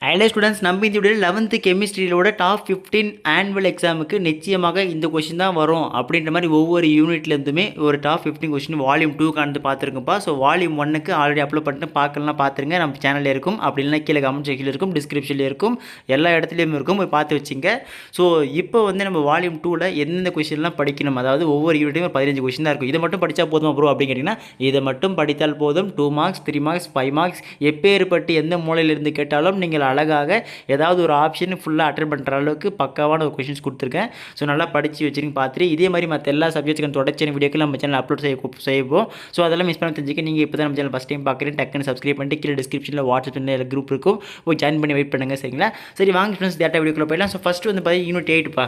Hello students, நம்ம இந்த வீடியோவில் 11th கெமிஸ்ட்ரியோட டாப் 15 ஆனுவல் எக்ஸாமுக்கு நிச்சயமாக இந்த கொஷின் தான் வரும் அப்படின்ற மாதிரி ஒவ்வொரு யூனிட்லேருந்துமே ஒரு டாப் 15 கொஷின் வால்யூம் 2 காணந்து பார்த்துருக்குப்பா. ஸோ வால்யூம் 1க்கு ஆல்ரெடி அப்லோட் பண்ணிட்டு பார்க்கலாம், பார்த்துருங்க. நம்ம சேனலில் இருக்கும், அப்படி இல்லைனா கீழே கமெண்ட் செக்ஷனில் இருக்கும், டிஸ்கிரிப்ஷனில் இருக்கும், எல்லா இடத்துலையும் இருக்கும், போய் பார்த்து வச்சுங்க. ஸோ இப்போ வந்து நம்ம வால்யூம் 2ல் எந்தெந்த கொஷின்லாம் படிக்கணும், அதாவது ஒவ்வொரு யூனிட்டையும் ஒரு 15 கொஷின் தான் இருக்கும். இதை மட்டும் படித்தா போதுமா ப்ரோ அப்படின்னு கேட்டிங்கன்னா, இதை மட்டும் படித்தால் போதும். 2 மார்க்ஸ் 3 மார்க்ஸ் 5 மார்க்ஸ் எப்பேற்பட்டு எந்த மூலையிலிருந்து கேட்டாலும் நீங்கள் அழகாக ஏதாவது ஒரு ஆப்ஷன் ஃபுல்லாக அட்டன் பண்ணுற அளவுக்கு பக்காவான ஒரு கொஷின்ஸ் கொடுத்துருக்கேன். ஸோ நல்லா படித்து வச்சுருங்க, பார்த்துட்டு இதே மாதிரி மற்ற எல்லா சப்ஜெக்ட்டுக்கும் தொடர்ச்சியான வீடியோக்கள் நம்ம சேனல் அப்லோட் செய்வோம். ஸோ அதெல்லாம் மிஸ் பண்ண தெரிஞ்சுக்க நீங்கள் இப்போ தான் நம்ம சேனல் ஃபஸ்ட் டைம் பார்க்குறேன், டக்குன்னு சப்ஸ்கிரைப் பண்ணிட்டு கீழே டிஸ்கிரிப்ஷனில் வாட்ஸ்அப் குரூப் இருக்கும், போய் ஜாயின் பண்ணி வெயிட் பண்ணுங்கள். சரிங்களா? சரி வாங்க ஃப்ரெண்ட்ஸ், டேட்டா வீடியோக்குள்ளே போயிடலாம். ஸோ ஃபஸ்ட்டு வந்து பார்த்தீங்கன்னா யூனிட் 8பா.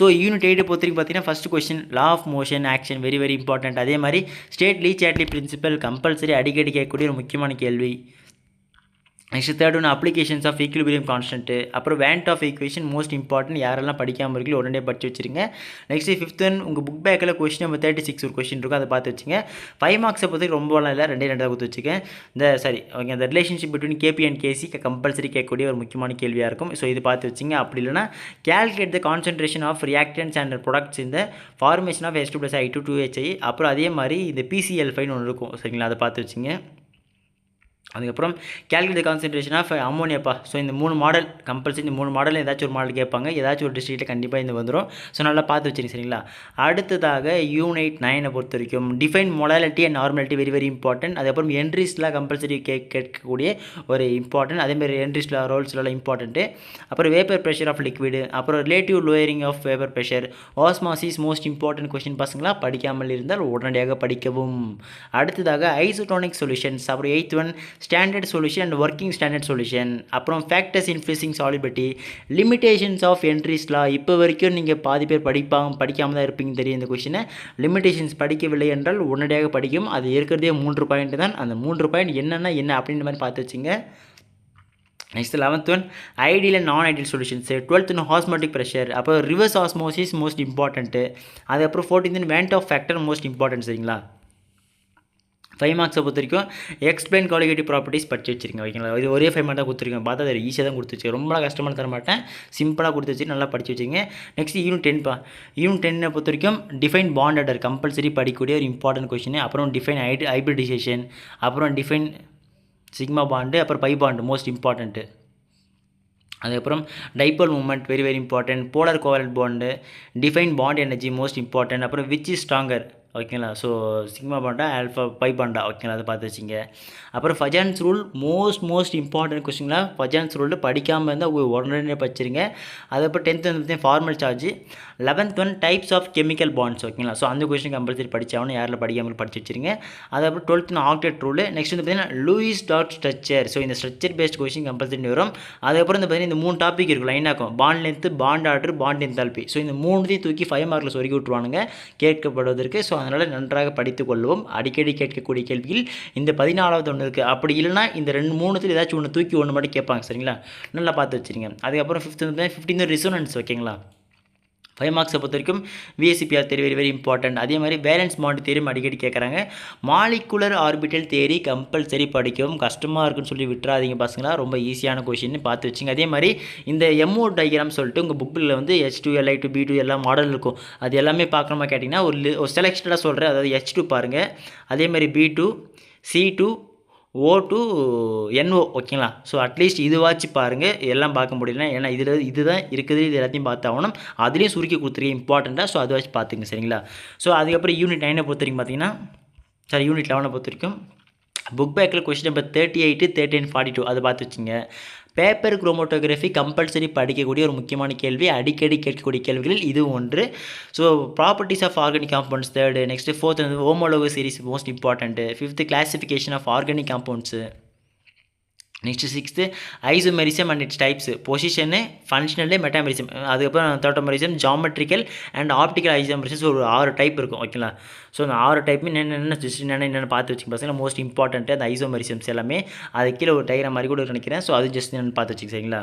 ஸோ யூனிட் 8 பொறுத்த வரைக்கும் பார்த்தீங்கன்னா first question law of motion action very very important. அதே மாதிரி state Le Chatelier principle compulsory அடிக்கடி கேட்கக்கூடிய ஒரு முக்கியமான கேள்வி. நெக்ஸ்ட் தேர்ட் ஒன்று அப்ளிகேஷன்ஸ் ஆஃப் ஈக்குலிபிரியம் கான்ஸ்டன்ட். அப்புறம் van't Hoff equation most important, யாரெல்லாம் படிக்காமல் இருக்கீங்களோ உடனே படிச்சு வச்சுருங்க. நெக்ஸ்ட் ஃபிஃப்த் ஒன் உங்கள் புக் பேக்கில் கொஸ்டின் நம்பர் 36 ஒரு கொஸ்டின் இருக்கும், அதை பார்த்து வச்சுங்க. 5 மார்க்ஸை பொறுத்த ரொம்பலாம் இல்லை, 2 கொடுத்து வச்சுக்கேன். இந்த relationship between KP and KC compulsory கேட்கக்கூடிய ஒரு முக்கியமான கேள்வியாக இருக்கும். ஸோ இது பார்த்து வச்சுங்க. அப்படி இல்லைனா calculate the concentration of reactants and products இந்த ஃபார்மேஷன் ஆஃப் H2+I2 2HI. அப்புறம் அதே மாதிரி இந்த PCl5 ஒன்று இருக்கும். சரிங்களா? அதை பார்த்து வச்சுங்க. அதுக்கப்புறம் கேல்குலேட் கான்சன்ட்ரேஷன் ஆஃப் அமோனியாப்பா. ஸோ இந்த 3 மாடல் கம்பல்சரி, இந்த 3 மாடலில் ஏதாச்சும் ஒரு மாடல் கேட்பாங்க, ஏதாச்சும் ஒரு டிஸ்ட்ரிக்ட்டில் கண்டிப்பாக இந்த வந்துடும். ஸோ நல்லா பார்த்து வச்சுருங்க. சரிங்களா? அடுத்ததாக யூனிட் 9 பொறுத்த வரைக்கும் define molality and normality very very important. அதுக்கப்புறம் என்ட்ரிஸ்லாம் கம்பல்சரி கேட்கக்கூடிய ஒரு இம்பார்ட்டன்ட். அதேமாதிரி என்ட்ரிஸ்லாம் ரோல்ஸ்லாம் இம்பார்ட்டன்ட்டு. அப்புறம் வேப்பர் ப்ரெஷர் ஆஃப் லிக்விடு, அப்புறம் relative lowering of vapour pressure, osmosis most important question. பசங்களா படிக்காமல் இருந்தால் உடனடியாக படிக்கவும். அடுத்ததாக ஐசோடோனிக் சொல்யூஷன்ஸ், அப்புறம் 8th one standard solution and working standard solution. அப்புறம் ஃபேக்டர்ஸ் இன்ஃப்ளூசிங் சாலிபிலிட்டி, லிமிடேஷன்ஸ் ஆஃப் என்ட்ரிஸ்லாம். இப்போ வரைக்கும் நீங்கள் பாதி பேர் படிக்காமல் தான் இருப்பீங்க தெரியும் இந்த கொஷினை. லிமிடேஷன்ஸ் படிக்கவில்லை என்றால் உடனடியாக படிக்கும். அது இருக்கிறதே 3 பாயிண்ட் தான். அந்த 3 பாயிண்ட் என்னென்னா என்ன அப்படின்ற மாதிரி பார்த்து வச்சுங்க. Next 11th one ideal and நான் ideal solutions. 12th one osmotic pressure, அப்புறம் ரிவர்ஸ் ஆஸ்மோசிஸ் மோஸ்ட் இம்பார்ட்டன்ட்டு. அதுக்கப்புறம் 14th one want of factor most important. சரிங்களா? 5 மார்க்ஸை பொறுத்த வரைக்கும் எக்ஸ்பிளைன் குவாலிகேட்டிவ் ப்ராப்பர்ட்டிஸ் படிச்சு வச்சுருங்க. ஓகேங்களா? இது ஒரே 5 மார்க் தான் கொடுத்துருக்கேன். பார்த்தா அது ஈஸியாக தான் கொடுத்து வச்சு, ரொம்ப கஷ்டமாக தர மாட்டேன், சிம்பிளாக கொடுத்து வச்சு நல்லா படிச்சு வச்சுங்க. Next unit 10பா. யூனிட் 10 பொறுத்த வரைக்கும் டிஃபைன் பாண்ட் ஆர்டர் கம்பல்சரி படிக்கக்கூடிய ஒரு இம்பார்ட்டன்ட் கொஸ்டின். அப்புறம் டிஃபைன் ஹைப்ரிடைசேஷன், அப்புறம் டிஃபைன் சிக்மா பாண்டு, அப்புறம் பை பாண்டு மோஸ்ட் இம்பார்ட்டன்ட்டு. அதுக்கப்புறம் dipole moment very very important. Polar covalent bond, define bond energy most important. அப்புறம் which is stronger. ஓகேங்களா? So sigma பாண்டா alpha pi பாண்டா. ஓகேங்களா? அதை பார்த்து வச்சிங்க. அப்புறம் ஃபஜான்ஸ் ரூல் மோஸ்ட் இம்பார்ட்டன்ட் கொஸ்டின்களா. ஃபஜான்ஸ் ரூல் படிக்காமல் இருந்தால் உடனே படிச்சிருங்க. அதுக்கப்புறம் 10th வந்து formal charge. 11th one types of chemical bonds. ஓகேங்களா? ஸோ அந்த கொஸ்டின் கம்பல்சரி படித்தாகணும், யாரில் படிக்காமல் படிச்சு வச்சுருங்க. அதுக்கப்புறம் 12th ஆக்டேட் ரூல். நெக்ஸ்ட் வந்து பார்த்தீங்கன்னா லூயிஸ் டாட் ஸ்ட்ரக்சர். ஸோ இந்த ஸ்ட்ரக்சர் பேஸ்ட் கொஸ்டின் கம்பல்சரி வரும். அதுக்கப்புறம் இந்த பார்த்தீங்கன்னா இந்த 3 டாபிக் இருக்கும் லைனாக்கும், bond length, bond order, bond enthalpy. So இந்த 3 தூக்கி 5 மார்க்கில் சொருகி விட்டுருவானுங்க கேட்கப்படுவதற்கு. ஸோ அதனால் நன்றாக படித்து கொள்வோம். அடிக்கடி கேட்கக்கூடிய கேள்வியில் இந்த 14வது ஒன்று இருக்குது. அப்படி இல்லைனா இந்த 2-3 ஏதாச்சும் ஒன்று தூக்கி ஒன்று மட்டும் கேட்பாங்க. சரிங்களா? நல்லா பார்த்து வச்சுருங்க. அதுக்கப்புறம் 15th ரிசோனன்ஸ். ஓகேங்களா? 5 மார்க்ஸை பொறுத்த வரைக்கும் VSCPR தேரி வெரி வெரி இம்பார்ட்டன்ட். அதே மாதிரி வேலன்ஸ் பாண்ட் தேரியும் அடிக்கடி கேட்குறாங்க. மாலிகுலர் ஆர்பிட்டல் தேரி கம்பல்சரி படிக்கவும். கஷ்டமாக இருக்குன்னு சொல்லி விட்டுறாதீங்க பசங்களா, ரொம்ப ஈஸியான கொஷின் பார்த்து வச்சுங்க. அதே மாதிரி இந்த MO டயக்ராம் சொல்லிட்டு உங்கள் புக்கில் வந்து H2Li2 B2 எல்லாம் மாடல் இருக்கும். அது எல்லாமே பார்க்கணுமா கேட்டிங்கன்னா ஒரு செலக்ஷனாக சொல்கிறேன். அதாவது H2 பாருங்கள், அதே மாதிரி B2, C2, O2, NO. ஓகேங்களா? ஸோ அட்லீஸ்ட் இதுவாச்சு பாருங்கள், எல்லாம் பார்க்க முடியல, ஏன்னா இதுதான் இருக்குது, இது எல்லாத்தையும் பார்த்தாகணும். அதுலேயும் சுருக்கி கொடுத்துருக்கேன் இம்பார்ட்டண்ட்டாக. ஸோ அதை வச்சு பார்த்துங்க. சரிங்களா? ஸோ அதுக்கப்புறம் யூனிட் 9 பொறுத்த வரைக்கும் பார்த்தீங்கன்னா யூனிட் 11 பொறுத்த வரைக்கும் புக் பேக்கில் கொஸ்டின் நம்பர் 38, 13, 42 அதை பார்த்து வச்சுங்க. பேப்பர் குரோமோட்டோகிராஃபி கம்பல்சரி படிக்கக்கூடிய ஒரு முக்கியமான கேள்வி, அடிக்கடி கேட்கக்கூடிய கேள்விகளில் இது ஒன்று. So properties of organic compounds 3rd. Next 4th வந்து homologous series most important. 5th classification of organic compounds. Next 6th isomerism and its types, position, functional, metamerism. அதுக்கப்புறம் tautomerism, geometrical and optical isomerism. ஒரு 6 type இருக்கும். ஓகேங்களா? So அந்த 6 டைப்புமே என்னென்ன பார்த்து வச்சுங்க பசங்க. மோஸ்ட் இம்பார்ட்டன்ட்டு அந்த ஐசோமெரிசம்ஸ் எல்லாமே. அது கீழே ஒரு டயக்ராம் மாதிரி கூட நினைக்கிறேன். ஸோ அது ஜஸ்ட் என்னென்னு பார்த்து வச்சுங்க. சரிங்களா?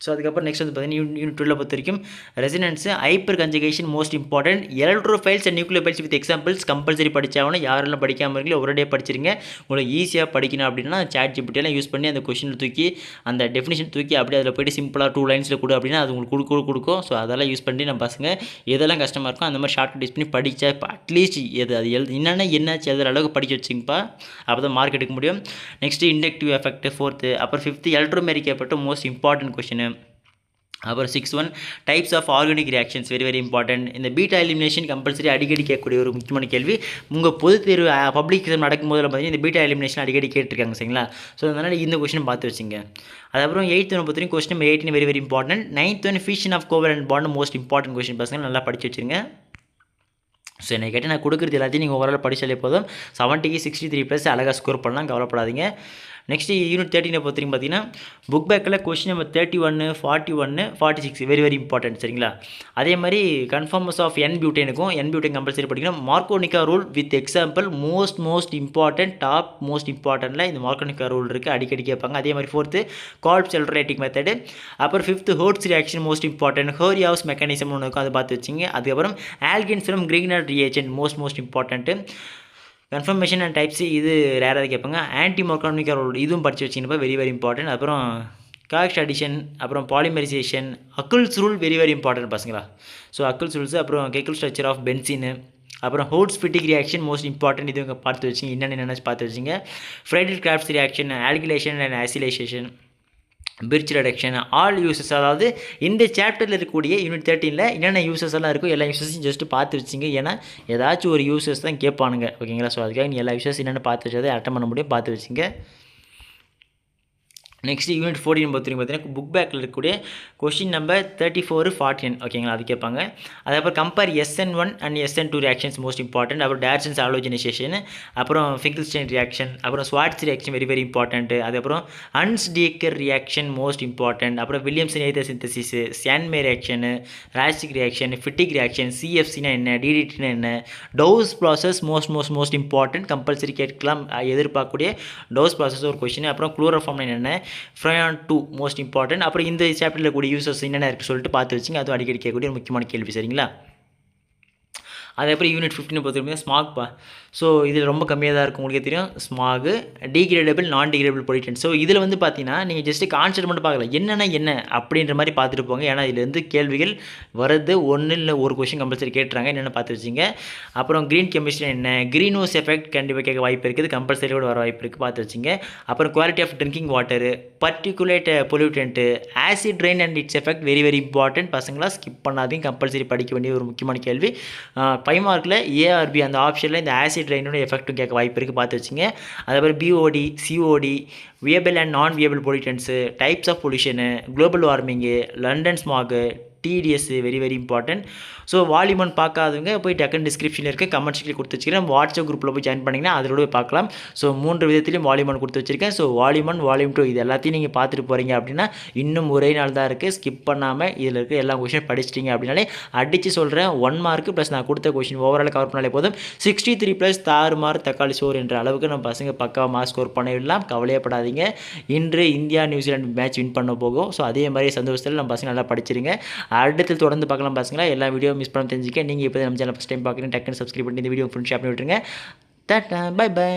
ஸோ அதுக்கப்புறம் நெக்ஸ்ட் வந்து பார்த்தீங்கன்னா யூனிட் 2ல பொறுத்த வரைக்கும் resonance hyperconjugation most important electrophiles and nucleophiles with examples compulsory படிச்சாகணும். யாரெல்லாம் படிக்காமல் இருக்கீங்களோ ஒரு டே படிச்சிருங்க. உங்களுக்கு ஈஸியாக படிக்கணும் அப்படின்னா சாட் ஜிபிடியெல்லாம் யூஸ் பண்ணி அந்த கொஷினில் தூக்கி அந்த டெஃபினிஷன் தூக்கி அப்படியே அதில் போய்ட்டு சிம்பிளாக 2 லைன்ஸில் கொடு அப்படின்னா அது உங்களுக்கு கொடுக்கும். ஸோ அதெல்லாம் யூஸ் பண்ணி நம்ம பசங்க எதெல்லாம் கஷ்டமாக இருக்கும் அந்த மாதிரி ஷார்ட்கட் யூஸ் பண்ணி படித்தா இப்போ அட்லீஸ்ட் எது அது என்னாச்சு எழுதுற அளவுக்கு படிக்க வச்சுங்கப்பா. அப்போ தான் மார்க் எடுக்க முடியும். Next inductive effect 4th. அப்புறம் 5th electromeric effect most important question. அப்புறம் 6 types of organic reactions very very important. இந்த பீட்டா எலிமினேஷன் கம்பல்சரி அடிக்கடி கேட்கக்கூடிய ஒரு முக்கியமான கேள்வி. உங்கள் பொதுத் தேர்வு பப்ளிக் எக்ஸாம் நடக்கும்போது பார்த்தீங்கன்னா இந்த பீட்டா எலிமினேஷன் அடிக்கடி கேட்டிருக்காங்க சரிங்களா. ஸோ அதனால் இந்த கொஸ்டின் பார்த்து வச்சுங்க. அதுக்கப்புறம் 8th பொறுத்தவரைக்கும் question number 18 very very important. 9th fission of covalent bond most important question பசங்க நல்லா படிச்சு வச்சுருங்க. ஸோ என்னை கேட்டால் நான் கொடுக்குறது எல்லாத்தையும் நீங்கள் ஓவரால் படித்தாலே போதும். 70க்கு 63+ அழகாக ஸ்கோர் பண்ணலாம், கவலைப்படாதீங்க. நெக்ஸ்ட் யூனிட் 13 பொறுத்தவரைக்கும் பார்த்தீங்கன்னா புக் பேக்கில் question number 31, 41, 46 very very important சரிங்களா. அதே மாதிரி கன்ஃபார்மஸ் ஆஃப் என் பியூட்டேனுக்கும் கம்பல்சரி படிக்கணும். Markovnikov rule with example most important top most இம்பார்ட்டன்ட்டில் இந்த மார்க்கோனிகா ரூல் இருக்குது, அடிக்கடி கேட்பாங்க. அதே மாதிரி 4th கால்ப்ஸ் எல்ட்ரேட்டிக் மெத்தடு. அப்புறம் 5th Wurtz reaction most important. ஹோரியாவ்ஸ் மெக்கானிசம் ஒன்று இருக்கும், அதை பார்த்து வச்சிங்க. அதுக்கப்புறம் alkenes from Grignard reaction most important. Conformation and types இது ரேராக கேட்பாங்க. ஆன்டி மார்க்கோனிகா ரூல் இதுவும் படித்து வச்சிங்கப்பா, வெரி வெரி இம்பார்ட்டன்ட். அப்புறம் காக்ஸ் அடிஷன், அப்புறம் polymerization, Huckel's rule very very important பசங்களா. ஸோ அக்குல்ஸ் ரூல்ஸ், அப்புறம் கெக்கிள் ஸ்ட்ரக்சர் ஆஃப் பென்சின், அப்புறம் Wurtz Fittig reaction most important. இது பார்த்து வச்சிங்க, என்னென்ன பார்த்து வச்சிங்க. Friedel crafts reaction, alkylation and acylation, Birch reduction, all uses. அதாவது இந்த சாப்டரில் இருக்கக்கூடிய யூனிட் 13ல் என்னென்ன யூசஸ் எல்லாம் இருக்கும் எல்லா யூசஸையும் ஜஸ்ட்டு பார்த்து வச்சிங்க. ஏன்னா ஏதாச்சும் ஒரு யூசஸ் தான் கேட்பானுங்க ஓகேங்களா. ஸோ அதுக்காக நீ எல்லா யூசஸ் என்னென்ன பார்த்து வச்சதை அட்டன் பண்ண முடியும், பார்த்து வச்சிங்க. நெக்ஸ்ட் யூனிட் 14 பார்த்தீங்கன்னா புக் பேக்கில் இருக்கக்கூடிய கொஸ்டின் நம்பர் 34, 49 ஓகேங்களா, அது கேட்பாங்க. அதுக்கப்புறம் compare SN1 and SN2 reactions most important. அப்புறம் டார்சன்ஸ் ஆலோஜனைசேஷன், அப்புறம் ஃபிங்கிள்ஸ்டைன் ரியாக்ஷன், அப்புறம் Swarts reaction very very important. அதுக்கப்புறம் அன்ஸ்டீக்கர் ரியாக்ஷன் மோஸ்ட் இம்பார்ட்டன்ட். அப்புறம் வில்லியம்சன் எய்தர் சிந்தசிஸ், சான்மே ரியாக்ஷன், ராஸ்டிக் ரியாக்ஷன், ஃபிட்டிக் ரியாக்ஷன், CFCனா என்ன, DDTனா என்ன, Dow's process most important. Compulsory கேட்கலாம் எதிர்பார்க்கக்கூடிய டோஸ் ப்ராசஸ் ஒரு கொஸ்டின். அப்புறம் குளோரோஃபார்ம் என்ன, ஃப்ரையான் 2 மோஸ்ட் இம்பார்ட்டன்ட். அப்புறம் இந்த சாப்டரில் கூடிய யூசஸ் என்னென்ன இருக்குது சொல்லிட்டு பார்த்து வச்சிங்க, அதுவும் அடிக்கடி கேட்கக்கூடிய ஒரு முக்கியமான கேள்வி சரிங்களா. அதுக்கப்புறம் யூனிட் 15 பொறுத்தவரைக்கும் ஸ்மாக்ப்பா. ஸோ இதில் ரொம்ப கம்மியாக தான் இருக்கும், உங்களுக்கே தெரியும். ஸ்மாகு, டீக்ரேடபிள், நான் டீக்ரேடபிள் பொலிட்டன். ஸோ இதில் வந்து பார்த்தீங்கன்னா நீங்கள் ஜஸ்ட்டு கான்செப்ட் மட்டும் பார்க்கலாம், என்ன அப்படின்ற மாதிரி பார்த்துட்டு போங்க. ஏன்னா இதுலேருந்து கேள்விகள் வரது ஒன்று இல்லை ஒரு கொஸ்டின் கம்பல்சரி கேட்டுறாங்க, என்னென்ன பார்த்து வச்சிங்க. அப்புறம் க்ரீன் கெமிஸ்ட்ரி என்ன, க்ரீன் ஹவுஸ் எஃபெக்ட் கண்டிப்பாக கேட்க வாய்ப்பு இருக்குது, கம்பல்சரி கூட வர வாய்ப்பு இருக்குது, பார்த்து வச்சிங்க. அப்புறம் quality of drinking water, particulate pollutant, acid rain and its effect very very important. பசங்களாம் ஸ்கிப் பண்ணாதீங்க, கம்பல்சரி படிக்க வேண்டிய ஒரு முக்கியமான கேள்வி. 5 மார்க்கில் ARB அந்த ஆப்ஷனில் இந்த ஆசிட் ரெயினோட எஃபெக்ட்டும் கேட்க வாய்ப்பு இருக்குது, பார்த்து வச்சிங்க. அதேமாதிரி BOD, COD, viable and non viable pollutants, types of pollution, global warming, London smog, TDS very very important. So volume 1 பார்க்காதவங்க போய் டக்குன்னு டிஸ்கிரிப்ஷனில் இருக்குது, கமெண்ட் செக்ஷனில் கொடுத்து வச்சுக்கிறேன். வாட்ஸ்அப் குரூப்பில் போய் ஜாயின் பண்ணிங்கன்னா அதில் போய் பார்க்கலாம். ஸோ 3 விதத்துலையும் வால்யூம் 1 கொடுத்து வச்சிருக்கேன். ஸோ வால்யூம் 1, வால்யூம் 2 இது எல்லாத்தையும் நீங்கள் பார்த்துட்டு போகிறீங்க அப்படின்னா இன்னும் ஒரே நாள் தான் இருக்குது. ஸ்கிப் பண்ணாமல் இதில் இருக்க எல்லா கொஷினும் படிச்சிட்டிங்க அப்படின்னாலே அடித்து சொல்கிறேன் 1 மார்க்கு ப்ளஸ் நான் கொடுத்த கொஷின் ஓவரால் கவர் பண்ணாலே போதும். 63+ தாறுமாறு தக்காளி சோறு என்ற அளவுக்கு நம்ம பசங்க பக்காவாக மார்க் ஸ்கோர் பண்ணிடலாம், கவலையப்படாதீங்க. இன்று இந்தியா நியூசிலாந்து மேட்ச் வின் பண்ண போகும். ஸோ அதே மாதிரி சந்தோஷத்தில் நம்ம பசங்க நல்லா படிச்சிருங்க. அடுத்து தொடர்ந்து பார்க்கலாம் பசங்களா. எல்லா வீடியோ மிஸ் பண்ண தெரிஞ்சுக்க நீங்கள் இப்போ நம்ம சேனல் ஃபஸ்ட் டைம் பார்க்குறீங்க, டக்குன்னு சப்ஸ்கிரைப் பண்ணி இந்த வீடியோ ஃப்ரெண்ட்ஸ் ஷேர் பண்ணி விட்டுருங்க. டாடா, பை பை.